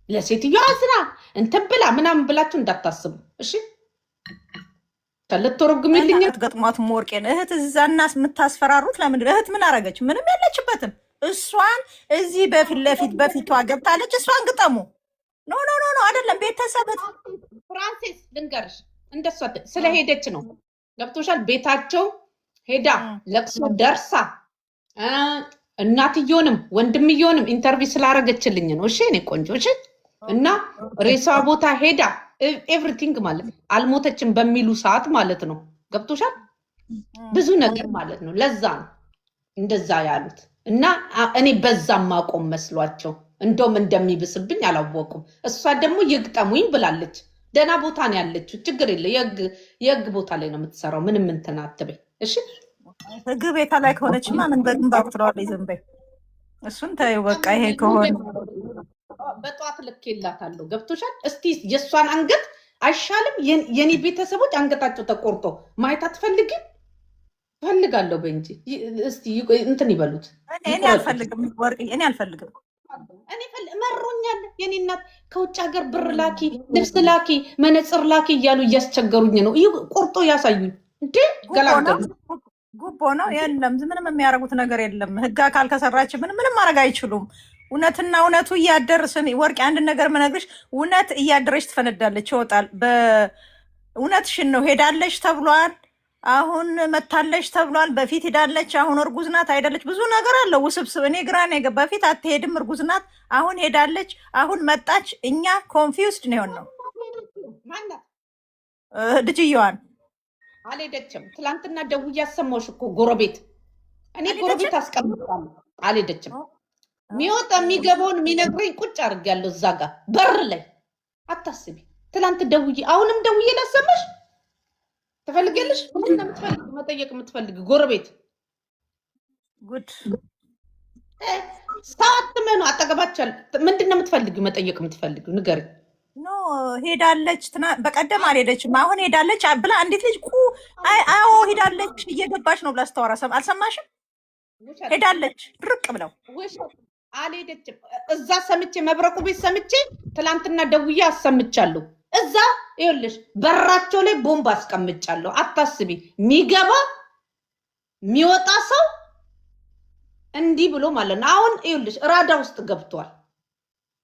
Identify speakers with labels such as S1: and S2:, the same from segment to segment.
S1: ለሴትዮዋ አዝና እንትን ብላ ምናምን ብላችሁ እንዳታስቡ እሺ። ልትወረጉምልኝ
S2: ገጥሟት ወርቄን እህት እዛና የምታስፈራሩት ለምንድን? እህት ምን አረገች? ምንም የለችበትም። እሷን እዚህ በፊት ለፊት በፊቷ ገብታለች። እሷን ግጠሙ። ኖ ኖ ኖ ኖ አይደለም። ቤተሰብ
S1: ፍራንሲስ ልንገርሽ፣ እንደሷ ስለሄደች ነው። ገብቶሻል? ቤታቸው ሄዳ ለቅሶ ደርሳ እናትየውንም ወንድምየውንም ኢንተርቪው ስላረገችልኝ ነው። እሺ እኔ ቆንጆ እሺ። እና ሬሳ ቦታ ሄዳ ኤቭሪቲንግ ማለት አልሞተችም በሚሉ ሰዓት ማለት ነው። ገብቶሻል? ብዙ ነገር ማለት ነው። ለዛ ነው እንደዛ ያሉት። እና እኔ በዛም ማቆም መስሏቸው እንደውም እንደሚብስብኝ አላወቁም። እሷ ደግሞ ይግጠሙኝ ብላለች። ደህና ቦታ ነው ያለችው። ችግር የለ። የህግ ቦታ ላይ ነው የምትሰራው። ምንም እንትን አትበይ እሺ።
S2: ህግ ቤታ ላይ ከሆነችማ ምን በግንባር ትለዋለች። ዝም በይ እሱን ተይው በቃ። ይሄ ከሆነ
S1: በጠዋት ልክ የላታለሁ። ገብቶሻል? እስቲ የእሷን አንገት አይሻልም? የኔ ቤተሰቦች አንገታቸው ተቆርጦ ማየት አትፈልግም? ፈልጋለሁ በእንጂ እስቲ እንትን ይበሉት።
S2: እኔ አልፈልግም ወርቅ፣ እኔ አልፈልግም።
S1: እኔ መሮኛል። የኔ እናት ከውጭ ሀገር ብር ላኪ፣ ልብስ ላኪ፣ መነፅር ላኪ እያሉ እያስቸገሩኝ ነው። ይህ ቆርጦ ያሳዩኝ እንዴ! ገላገሉ።
S2: ጉቦ ነው። የለም ምንም የሚያደርጉት ነገር የለም። ህግ አካል ከሰራች ምንም ማድረግ አይችሉም። እውነትና እውነቱ እያደርስን ወርቅ፣ አንድ ነገር መነግርሽ፣ እውነት እያደረች ትፈነዳለች፣ ይወጣል። በእውነትሽን ነው። ሄዳለች ተብሏል። አሁን መታለች ተብሏል። በፊት ሄዳለች፣ አሁን እርጉዝ ናት አይደለች፣ ብዙ ነገር አለ ውስብስብ። እኔ ግራ ነው የገባኝ። በፊት አትሄድም፣ እርጉዝ ናት፣ አሁን ሄዳለች፣ አሁን መጣች። እኛ ኮንፊውስድ ነው የሆነው። ልጅየዋን
S1: አልሄደችም። ትላንትና ደውዬ አሰማሁሽ እኮ ጎረቤት፣ እኔ ጎረቤት አስቀምጣለሁ። አልሄደችም። የሚወጣ የሚገባውን የሚነግረኝ ቁጭ አድርጌያለሁ እዛ ጋር በር ላይ። አታስቢ። ትላንት ደውዬ አሁንም ደውዬ ላሰማሽ ትፈልጊያለሽ? ምንድን ነው የምትፈልጊው? መጠየቅ የምትፈልጊው ጎረቤት
S2: ጉድ
S1: ሰዓት መኑ አጠገባቻል። ምንድን ነው የምትፈልጊው? መጠየቅ የምትፈልጊው ንገሪኝ።
S2: ኖ ሄዳለች። በቀደም አልሄደችም፣ አሁን ሄዳለች ብላ አንዲት ልጅ አዎ ሄዳለች እየገባች ነው ብላ ስታወራ አልሰማሽም? ሄዳለች ድርቅ ብለው
S1: አልሄደችም። እዛ ሰምቼ መብረቁ ቤት ሰምቼ ትላንትና ደውዬ አሰምቻለሁ። እዛ ይኸውልሽ በራቸው ላይ ቦምብ አስቀምጫለሁ። አታስቢ። የሚገባ የሚወጣ ሰው እንዲህ ብሎ ማለት ነው። አሁን ይኸውልሽ ራዳ ውስጥ ገብቷል፣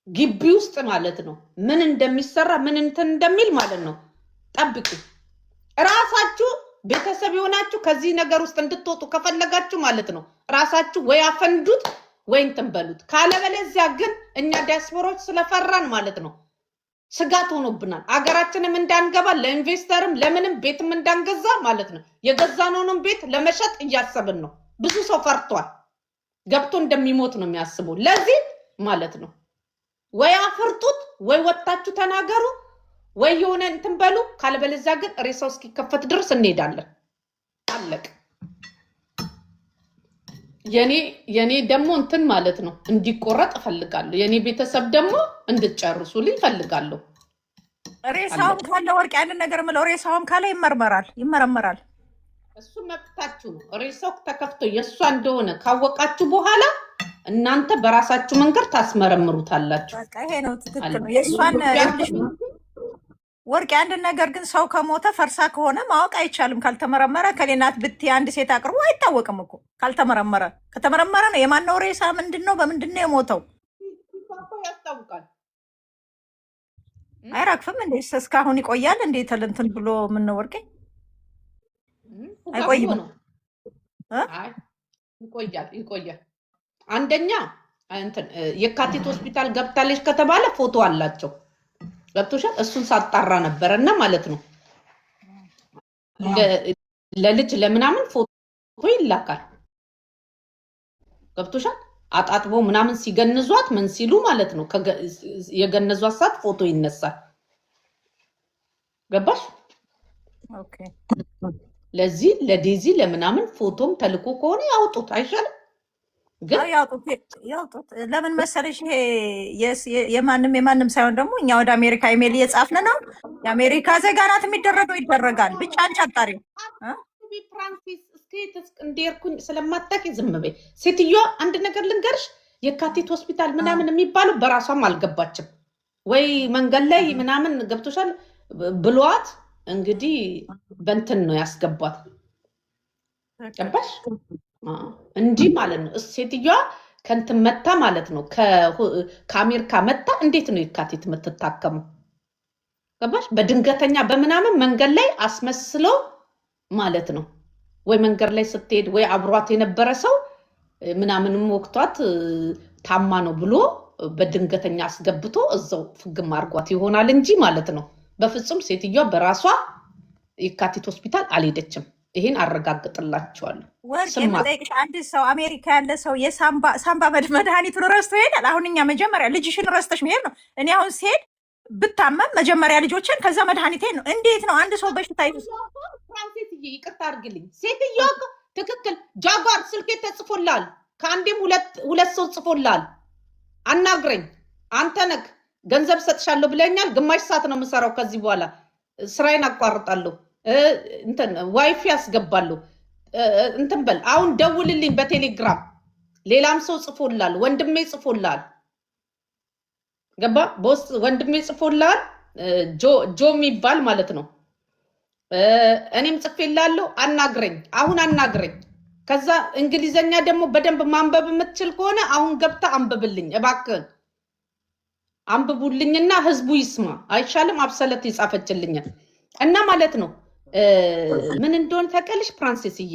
S1: ግቢ ውስጥ ማለት ነው። ምን እንደሚሰራ ምን እንትን እንደሚል ማለት ነው። ጠብቂ። ራሳችሁ ቤተሰብ የሆናችሁ ከዚህ ነገር ውስጥ እንድትወጡ ከፈለጋችሁ ማለት ነው ራሳችሁ ወይ አፈንዱት ወይ እንትን በሉት። ካለበለዚያ ግን እኛ ዲያስፖራዎች ስለፈራን ማለት ነው ስጋት ሆኖብናል። አገራችንም እንዳንገባ ለኢንቨስተርም ለምንም ቤትም እንዳንገዛ ማለት ነው። የገዛነውንም ቤት ለመሸጥ እያሰብን ነው። ብዙ ሰው ፈርቷል። ገብቶ እንደሚሞት ነው የሚያስበው። ለዚህ ማለት ነው ወይ አፍርጡት ወይ ወጣችሁ ተናገሩ ወይ የሆነ እንትን በሉ። ካለበለዚያ ግን ሬሳው እስኪከፈት ድረስ እንሄዳለን። አለቅ። የኔ ደግሞ እንትን ማለት ነው እንዲቆረጥ እፈልጋለሁ። የኔ ቤተሰብ ደግሞ እንድትጨርሱልኝ እፈልጋለሁ።
S2: ሬሳውም ካለ ወርቅ ያንን ነገር ምለው ሬሳውም ካለ ይመረመራል።
S1: እሱ መብታችሁ ነው። ሬሳው ተከፍቶ የእሷ እንደሆነ ካወቃችሁ በኋላ እናንተ በራሳችሁ መንገድ ታስመረምሩታላችሁ።
S2: በቃ ይሄ ነው ትክክል ነው። የእሷን ወርቅ አንድ ነገር ግን ሰው ከሞተ ፈርሳ ከሆነ ማወቅ አይቻልም ካልተመረመረ። ከሌናት ብት አንድ ሴት አቅርቦ አይታወቅም እኮ ካልተመረመረ። ከተመረመረ ነው የማነው ሬሳ ምንድን ነው በምንድን ነው የሞተው
S1: ያስታውቃል።
S2: አይራክፍም እንዴ? እስካሁን ይቆያል እንዴ? ተለንትን ብሎ ምን ነው ወርቄ አይቆይም ነው?
S1: አይ ይቆያል። አንደኛ እንትን የካቲት ሆስፒታል ገብታለች ከተባለ ፎቶ አላቸው። ገብቶሻል? እሱን ሳጣራ ነበረ እና ማለት ነው ለልጅ ለምናምን ፎቶ ይላካል። ገብቶሻል? አጣጥቦ ምናምን ሲገንዟት ምን ሲሉ ማለት ነው የገነዟት ሰዓት ፎቶ ይነሳል። ገባሽ?
S2: ኦኬ።
S1: ለዚህ ለዴዚ ለምናምን ፎቶም ተልኮ ከሆነ ያውጡት አይሻልም?
S2: ግን ያውጡት። ለምን መሰለሽ ይሄ የማንም ሳይሆን ደግሞ እኛ ወደ አሜሪካ ኢሜል እየጻፍን ነው። የአሜሪካ ዜጋ ናት፣ የሚደረገው ይደረጋል። ብቻ አንቺ አጣሪው
S1: ፍራንሲስ እስከ እንደርኩኝ ስለማታውቂ ዝም በይ። ሴትዮዋ አንድ ነገር ልንገርሽ፣ የካቲት ሆስፒታል ምናምን የሚባለው በራሷም አልገባችም። ወይ መንገድ ላይ ምናምን ገብቶሻል ብሏት እንግዲህ በእንትን ነው ያስገቧት። ገባሽ? እንጂ ማለት ነው ሴትዮዋ ከእንትን መታ ማለት ነው ከአሜሪካ መታ እንዴት ነው የካቲት የምትታከመው? ገባሽ? በድንገተኛ በምናምን መንገድ ላይ አስመስለው ማለት ነው። ወይ መንገድ ላይ ስትሄድ ወይ አብሯት የነበረ ሰው ምናምንም ወቅቷት ታማ ነው ብሎ በድንገተኛ አስገብቶ እዛው ፍግም አድርጓት ይሆናል እንጂ ማለት ነው። በፍጹም ሴትዮዋ በራሷ የካቲት ሆስፒታል አልሄደችም። ይሄን አረጋግጥላችኋለሁ።
S2: ወርቅ አንድ ሰው አሜሪካ ያለ ሰው የሳምባ መድኃኒቱን ረስቶ ይሄዳል። አሁን እኛ መጀመሪያ ልጅሽን ረስተሽ መሄድ ነው። እኔ አሁን ሲሄድ ብታመም መጀመሪያ ልጆችን ከዛ መድኃኒቴን ነው። እንዴት ነው አንድ ሰው በሽታ
S1: ፍራንሴስዬ ይቅርታ አድርግልኝ። ሴትዮዋ ትክክል ጃጓር ስልኬ ተጽፎላል። ከአንዴም ሁለት ሰው ጽፎላል። አናግረኝ አንተ ነህ ገንዘብ ሰጥሻለሁ ብለኛል። ግማሽ ሰዓት ነው የምሰራው። ከዚህ በኋላ ስራዬን አቋርጣለሁ። እንትን ዋይፋ ያስገባለሁ። እንትን በል አሁን ደውልልኝ በቴሌግራም። ሌላም ሰው ጽፎላል። ወንድሜ ጽፎላል። ገባ ቦስ ወንድሜ ጽፎላል። ጆ የሚባል ማለት ነው። እኔም ጽፌላለሁ። አናግረኝ አሁን አናግረኝ። ከዛ እንግሊዘኛ ደግሞ በደንብ ማንበብ የምትችል ከሆነ አሁን ገብታ አንብብልኝ እባክህን። አንብቡልኝና ህዝቡ ይስማ አይሻልም? አብሰለት ይጻፈችልኛል እና ማለት ነው ምን እንደሆነ ታውቂያለሽ ፍራንሴስዬ?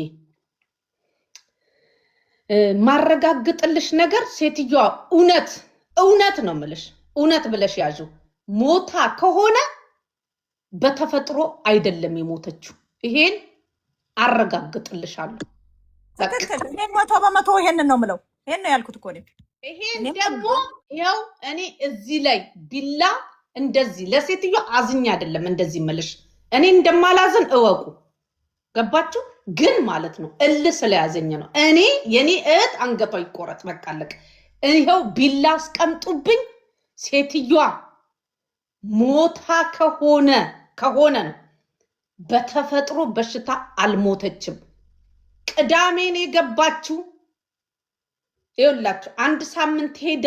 S1: ማረጋግጥልሽ ነገር ሴትዮዋ እውነት ነው የምልሽ፣ እውነት ብለሽ ያዡ። ሞታ ከሆነ በተፈጥሮ አይደለም የሞተችው። ይሄን አረጋግጥልሻለሁ።
S2: መቶ በመቶ ይሄንን ነው የምለው። ይሄን ነው ያልኩት እኮ እኔም።
S1: ይሄን ደግሞ ያው እኔ እዚህ ላይ ቢላ እንደዚህ ለሴትዮዋ አዝኛ አይደለም እንደዚህ የምልሽ። እኔ እንደማላዝን እወቁ። ገባችሁ? ግን ማለት ነው ስለያዘኝ ነው። እኔ የኔ እህት አንገቷ ይቆረጥ በቃ አለቀ። ይኸው ቢላ አስቀምጡብኝ። ሴትዮዋ ሞታ ከሆነ ነው በተፈጥሮ በሽታ አልሞተችም። ቅዳሜን የገባችው ይኸውላችሁ፣ አንድ ሳምንት ሄዳ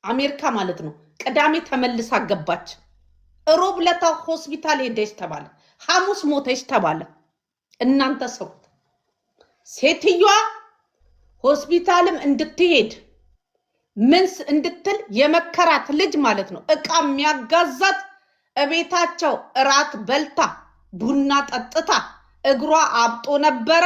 S1: አሜሪካ ማለት ነው። ቅዳሜ ተመልሳ ገባች። ሮብ ዕለት ሆስፒታል ሄደች ተባለ። ሐሙስ ሞተች ተባለ። እናንተ ሰሩት። ሴትዮዋ ሆስፒታልም እንድትሄድ ምንስ እንድትል የመከራት ልጅ ማለት ነው። እቃ የሚያጋዛት እቤታቸው እራት በልታ ቡና ጠጥታ እግሯ አብጦ ነበረ።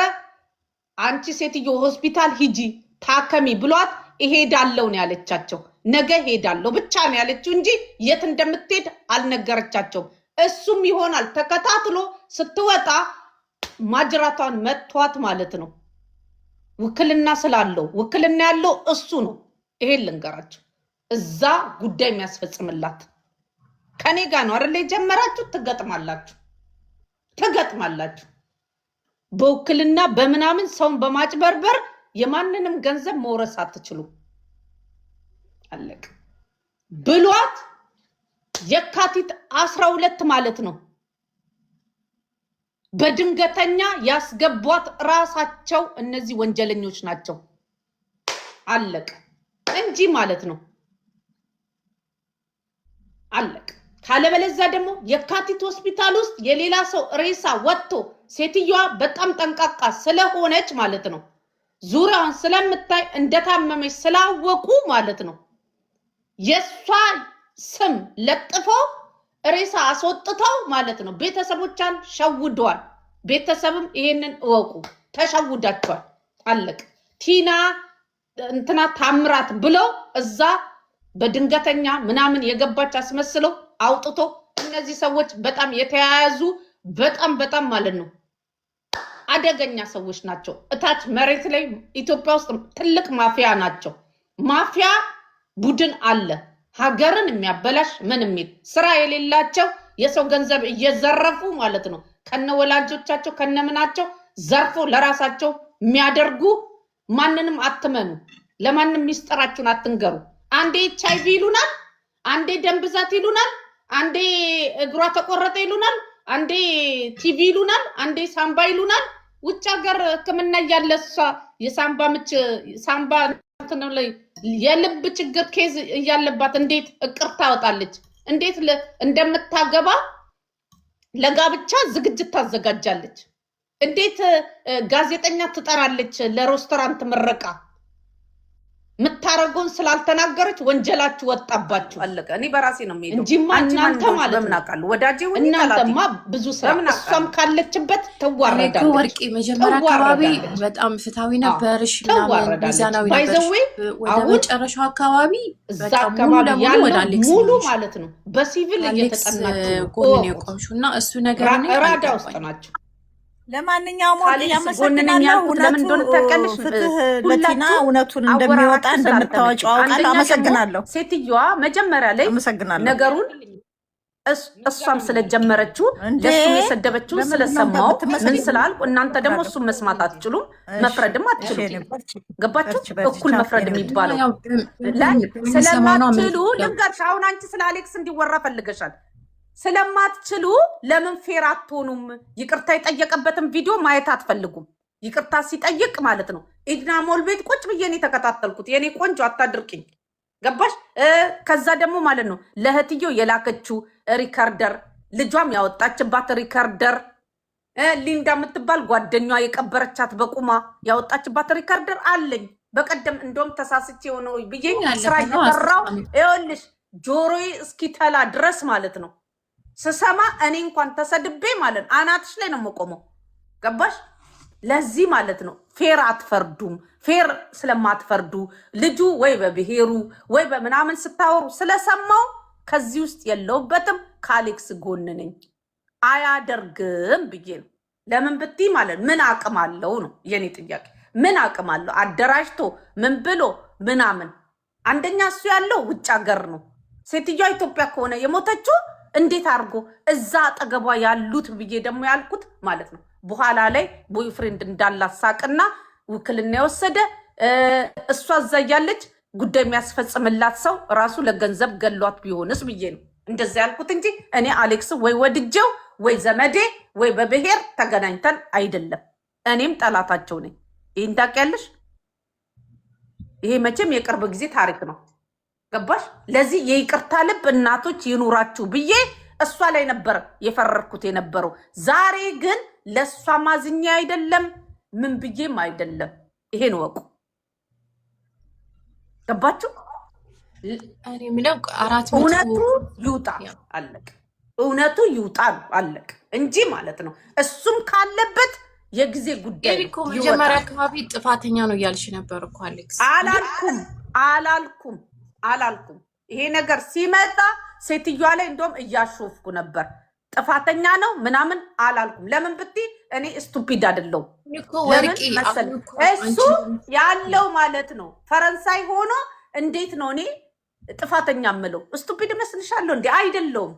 S1: አንቺ ሴትዮ ሆስፒታል ሂጂ ታከሚ ብሏት እሄዳለሁ ነው ያለቻቸው። ነገ ሄዳለሁ ብቻ ነው ያለችው እንጂ የት እንደምትሄድ አልነገረቻቸውም። እሱም ይሆናል ተከታትሎ ስትወጣ ማጅራቷን መቷት ማለት ነው። ውክልና ስላለው ውክልና ያለው እሱ ነው። ይሄን ልንገራችሁ፣ እዛ ጉዳይ የሚያስፈጽምላት ከኔ ጋር ነው አይደል? የጀመራችሁ ትገጥማላችሁ። በውክልና በምናምን ሰውን በማጭበርበር የማንንም ገንዘብ መውረስ አትችሉ። አለቅ ብሏት የካቲት 12 ማለት ነው በድንገተኛ ያስገቧት ራሳቸው እነዚህ ወንጀለኞች ናቸው። አለቅ እንጂ ማለት ነው። አለቅ ካለበለዚያ ደግሞ የካቲት ሆስፒታል ውስጥ የሌላ ሰው ሬሳ ወጥቶ ሴትዮዋ በጣም ጠንቃቃ ስለሆነች ማለት ነው ዙሪያውን ስለምታይ እንደታመመች ስላወቁ ማለት ነው የሷ ስም ለጥፈው ሬሳ አስወጥተው ማለት ነው ቤተሰቦቿን ሸውደዋል። ቤተሰብም ይሄንን እወቁ፣ ተሸውዳቸዋል። አለቅ ቲና እንትና ታምራት ብለው እዛ በድንገተኛ ምናምን የገባች አስመስለው አውጥቶ እነዚህ ሰዎች በጣም የተያያዙ በጣም ማለት ነው አደገኛ ሰዎች ናቸው። እታች መሬት ላይ ኢትዮጵያ ውስጥ ትልቅ ማፊያ ናቸው። ማፊያ ቡድን አለ፣ ሀገርን የሚያበላሽ ምን የሚል ስራ የሌላቸው የሰው ገንዘብ እየዘረፉ ማለት ነው ከነወላጆቻቸው ከነምናቸው ዘርፎ ለራሳቸው የሚያደርጉ። ማንንም አትመኑ፣ ለማንም ሚስጥራችሁን አትንገሩ። አንዴ ኤችአይቪ ይሉናል፣ አንዴ ደም ብዛት ይሉናል፣ አንዴ እግሯ ተቆረጠ ይሉናል፣ አንዴ ቲቪ ይሉናል፣ አንዴ ሳምባ ይሉናል። ውጭ ሀገር ሕክምና እያለ እሷ የሳምባ ነው ላይ የልብ ችግር ኬዝ እያለባት እንዴት እቅር ታወጣለች? እንዴት እንደምታገባ ለጋብቻ ዝግጅት ታዘጋጃለች? እንዴት ጋዜጠኛ ትጠራለች ለሬስቶራንት ምረቃ? ምታረጉን ስላልተናገረች ወንጀላችሁ ወጣባችሁ።
S3: አለቀ። እኔ በራሴ ነው የሚሄደው
S1: እንጂማ እናንተ ማለት ነው
S3: ምናቃሉ ወዳጄ ሁሉ
S1: እናንተማ ብዙ ስራ እሷም ካለችበት ተዋረዳለች።
S4: ወርቂ መጀመሪያ አካባቢ በጣም ፍታዊ ነበርሽ ምናምን ሚዛናዊ ነበርሽ። ወደ መጨረሻው አካባቢ
S1: እዛ አካባቢ ያለው ሙሉ ማለት ነው በሲቪል እየተጠናችሁ
S4: ጎን የቆምሽውና እሱ ነገር ነው
S1: ራዳ ውስጥ ናቸው።
S2: ለማንኛውም ያመሰግናለሁ። ለምን እንደሆነ ታውቂያለሽ? ለቲና እውነቱን እንደሚወጣ እንደምታወጪው አውቃለሁ። አመሰግናለሁ።
S3: ሴትዮዋ መጀመሪያ ላይ ነገሩን እሷም ስለጀመረችው ለሱ የሰደበችው ስለሰማው ምን ስላልኩ እናንተ ደግሞ እሱን መስማት አትችሉም፣ መፍረድም አትችሉም። ገባችሁ? እኩል መፍረድ የሚባለው ስለማትችሉ ልንገርሽ። አሁን አንቺ ስለ አሌክስ እንዲወራ ፈልገሻል። ስለማትችሉ ለምን ፌር አትሆኑም? ይቅርታ የጠየቀበትን ቪዲዮ ማየት አትፈልጉም? ይቅርታ ሲጠይቅ ማለት ነው ኢድና ሞል ቤት ቁጭ ብዬ ነው የተከታተልኩት። የኔ ቆንጆ አታድርቅኝ። ገባሽ? ከዛ ደግሞ ማለት ነው ለእህትየው የላከችው ሪከርደር፣ ልጇም ያወጣችባት ሪከርደር፣ ሊንዳ የምትባል ጓደኛዋ የቀበረቻት በቁማ ያወጣችባት ሪከርደር አለኝ። በቀደም እንደውም ተሳስቼ የሆነ ብዬ ስራ እየሰራው ይኸውልሽ ጆሮዬ እስኪተላ ድረስ ማለት ነው ስሰማ እኔ እንኳን ተሰድቤ ማለት አናትሽ ላይ ነው የምቆመው። ገባሽ? ለዚህ ማለት ነው ፌር አትፈርዱም። ፌር ስለማትፈርዱ ልጁ ወይ በብሔሩ ወይ በምናምን ስታወሩ ስለሰማው ከዚህ ውስጥ የለውበትም። ከአሌክስ ጎን ነኝ። አያደርግም ብዬ ነው። ለምን ብትይ ማለት ምን አቅም አለው ነው የኔ ጥያቄ። ምን አቅም አለው አደራጅቶ ምን ብሎ ምናምን? አንደኛ እሱ ያለው ውጭ ሀገር ነው። ሴትዮዋ ኢትዮጵያ ከሆነ የሞተችው እንዴት አድርጎ እዛ አጠገቧ ያሉት ብዬ ደግሞ ያልኩት ማለት ነው። በኋላ ላይ ቦይፍሬንድ እንዳላሳቅና ውክልና የወሰደ እሷ እዛ እያለች ጉዳይ የሚያስፈጽምላት ሰው ራሱ ለገንዘብ ገሏት ቢሆንስ ብዬ ነው እንደዛ ያልኩት እንጂ እኔ አሌክስ ወይ ወድጀው ወይ ዘመዴ ወይ በብሔር ተገናኝተን አይደለም። እኔም ጠላታቸው ነኝ። ይህን ታውቂያለሽ። ይሄ መቼም የቅርብ ጊዜ ታሪክ ነው። ገባሽ? ለዚህ የይቅርታ ልብ እናቶች ይኑራችሁ ብዬ እሷ ላይ ነበር የፈረርኩት የነበረው። ዛሬ ግን ለእሷ ማዝኛ አይደለም ምን ብዬም አይደለም። ይሄን ወቁ። ገባችሁ? እውነቱ ይውጣ አለቅ። እውነቱ ይውጣ አለቅ እንጂ ማለት ነው እሱም ካለበት የጊዜ ጉዳይ
S4: እኮ መጀመሪያ አካባቢ ጥፋተኛ ነው እያልሽ ነበር እኮ አሌክስ።
S3: አላልኩም። ይሄ ነገር ሲመጣ ሴትዮዋ ላይ እንደውም እያሾፍኩ ነበር። ጥፋተኛ ነው ምናምን አላልኩም። ለምን ብትይ እኔ ስቱፒድ አይደለሁም። እሱ ያለው ማለት ነው ፈረንሳይ ሆኖ እንዴት ነው እኔ ጥፋተኛ ምለው? ስቱፒድ መስልሻለሁ እንዴ? አይደለሁም።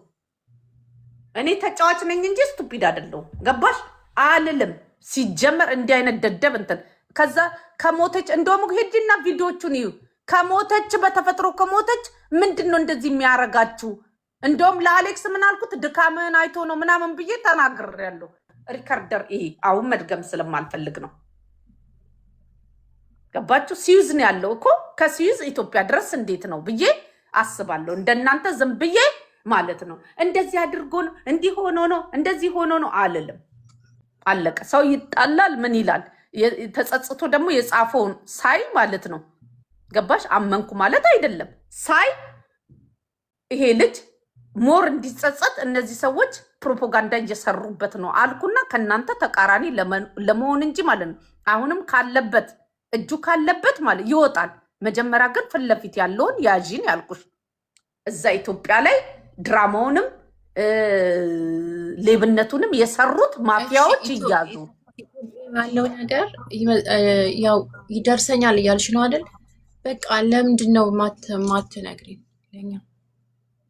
S3: እኔ ተጫዋች ነኝ እንጂ ስቱፒድ አይደለሁም። ገባሽ? አልልም ሲጀመር እንዲህ አይነት ደደብ እንትን ከዛ ከሞተች እንደውም ሄጂና ቪዲዮቹን እዩ። ከሞተች በተፈጥሮ ከሞተች ምንድነው እንደዚህ የሚያረጋችሁ? እንደውም ለአሌክስ ምን አልኩት? ድካምህን አይቶ ነው ምናምን ብዬ ተናግሬያለሁ። ሪከርደር ይሄ አሁን መድገም ስለማልፈልግ ነው። ገባችሁ? ሲዩዝ ነው ያለው እኮ ከሲዩዝ ኢትዮጵያ ድረስ እንዴት ነው ብዬ አስባለሁ። እንደናንተ ዝም ብዬ ማለት ነው እንደዚህ አድርጎ ነው እንዲህ ሆኖ ነው እንደዚህ ሆኖ ነው አልልም። አለቀ። ሰው ይጣላል ምን ይላል? ተጸጽቶ ደግሞ የጻፈውን ሳይ ማለት ነው ገባሽ? አመንኩ ማለት አይደለም። ሳይ ይሄ ልጅ ሞር እንዲጸጸት እነዚህ ሰዎች ፕሮፓጋንዳ እየሰሩበት ነው አልኩና ከናንተ ተቃራኒ ለመሆን እንጂ ማለት ነው። አሁንም ካለበት እጁ ካለበት ማለት ይወጣል። መጀመሪያ ግን ፊት ለፊት ያለውን ያዢን ያልኩሽ እዛ ኢትዮጵያ ላይ ድራማውንም ሌብነቱንም የሰሩት ማፊያዎች ይያዙ።
S4: ያለው ነገር ያው ይደርሰኛል እያልሽ ነው አይደል? በቃ ለምንድን ነው ማትነግሪኝ? ለኛ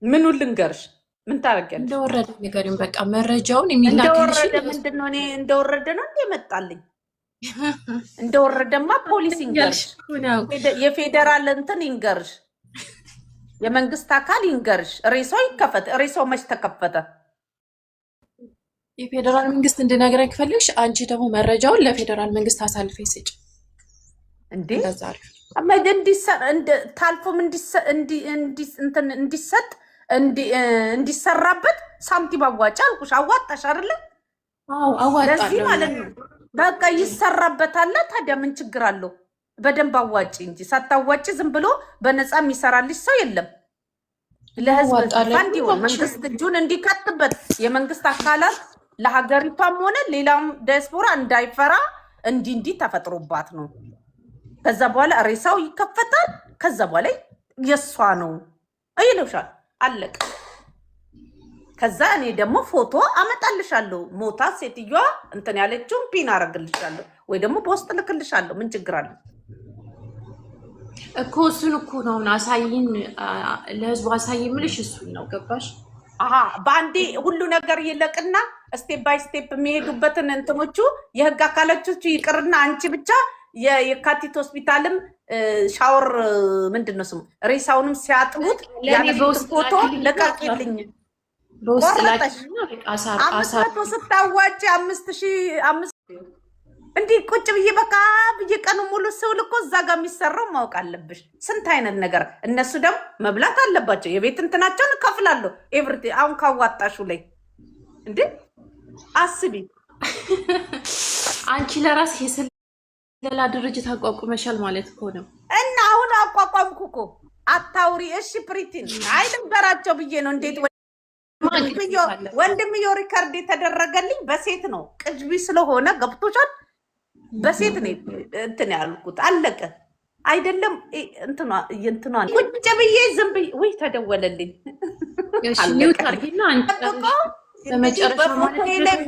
S3: ምኑን ልንገርሽ? ምን ታረጋለሽ?
S4: እንደወረደ ንገሪኝ። በቃ መረጃውን የሚላክልሽ
S3: ምንድን ነው? እኔ እንደወረደ ነው እንደመጣልኝ። እንደወረደማ ፖሊስ ይንገርሽ፣ የፌዴራል እንትን ይንገርሽ፣ የመንግስት አካል ይንገርሽ። ሬሳው ይከፈት። ሬሳው መች ተከፈተ?
S4: የፌዴራል መንግስት እንድነግረኝ ከፈለግሽ አንቺ ደግሞ መረጃውን ለፌዴራል መንግስት አሳልፈሽ ስጭ።
S3: እንዴ ታልፎም እንዲሰጥ እንዲሰራበት ሳንቲም አዋጭ አልኩሽ። አዋጣሽ አይደለ?
S4: አዎ አዋጣለሁ።
S3: ለዚህ ማለት ነው በቃ ይሰራበታል። ታዲያ ምን ችግር አለው? በደንብ አዋጭ እንጂ ሳታዋጭ ዝም ብሎ በነፃ የሚሰራልሽ ሰው የለም። ለህዝብ እንዲሆን መንግስት እጁን እንዲከትበት የመንግስት አካላት ለሀገሪቷም ሆነ ሌላም ዲያስፖራ እንዳይፈራ እንዲህ ተፈጥሮባት ነው። ከዛ በኋላ ሬሳው ይከፈታል። ከዛ በኋላ የሷ ነው ይለውሻል። አለቀ። ከዛ እኔ ደግሞ ፎቶ አመጣልሻለሁ። ሞታ ሴትዮዋ እንትን ያለችውን ፒን አረግልሻለሁ ወይ ደግሞ በውስጥ ልክልሻለሁ። ምን ችግር አለ
S4: እኮ? እሱን እኮ ነው አሳይን፣ ለህዝቡ አሳይ የምልሽ እሱን ነው። ገባሽ?
S3: በአንዴ ሁሉ ነገር ይለቅና ስቴፕ ባይ ስቴፕ የሚሄዱበትን እንትኖቹ የህግ አካላቾቹ ይቅርና አንቺ ብቻ የካቲት ሆስፒታልም ሻወር ምንድን ነው ስሙ ሬሳውንም ሲያጥቡት ያለውን ፎቶ ለቃቂልኝ።
S4: በውስጥ ላይ
S3: አሳር ስታዋጭ 5000 እንዲህ ቁጭ ብዬ በቃ ብዬ ቀኑ ሙሉ ስውል እኮ እዛ ጋር የሚሰራው ማወቅ አለብሽ። ስንት አይነት ነገር እነሱ ደግሞ መብላት አለባቸው። የቤት እንትናቸውን እከፍላለሁ። ኤቭሪቲ አሁን ካዋጣሹ ላይ እንዴ አስቢ።
S4: አንቺ ለራስ የስለላ ድርጅት አቋቁመሻል ማለት እኮ ነው።
S3: እና አሁን አቋቋምኩ እኮ አታውሪ። እሺ ፕሪቲን አይልበራቸው ብዬ ነው። እንዴት ወንድምዮ ሪከርድ የተደረገልኝ በሴት ነው። ቅጅቢ ስለሆነ ገብቶሻል። በሴት ነው እንትን ያልኩት። አለቀ አይደለም እንትኗ ቁጭ ብዬ ዝም ብዬ ወይ ተደወለልኝ።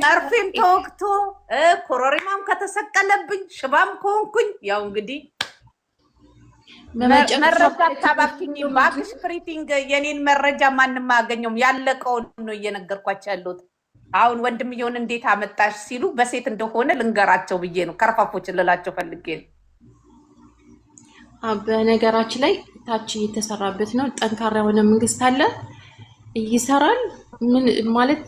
S3: መርፌም ተወቅቶ ኮረሪማም ከተሰቀለብኝ ሽባም ከሆንኩኝ ያው እንግዲህ መረጃ ታባክኝ ባክሽ ፕሪቲንግ። የኔን መረጃ ማንም አያገኘውም። ያለቀውን ነው እየነገርኳቸው ያለሁት። አሁን ወንድምየውን እንዴት አመጣሽ ሲሉ በሴት እንደሆነ ልንገራቸው ብዬ ነው። ከረፋፎች ልላቸው ፈልጌ ነው።
S4: በነገራችን ላይ ታች እየተሰራበት ነው። ጠንካራ የሆነ መንግስት አለ፣ ይሰራል። ምን ማለት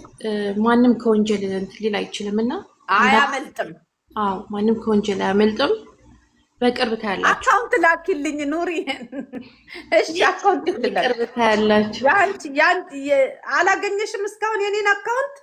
S4: ማንም ከወንጀል ሊል አይችልም እና
S3: አያመልጥም።
S4: አዎ ማንም ከወንጀል አያመልጥም። በቅርብ ታያላችሁ።
S3: አካውንት ላኪልኝ ኑሪ። እሺ አካውንት
S4: በቅርብ ታያላችሁ።
S3: ያንቺ አላገኘሽም እስካሁን የኔን አካውንት?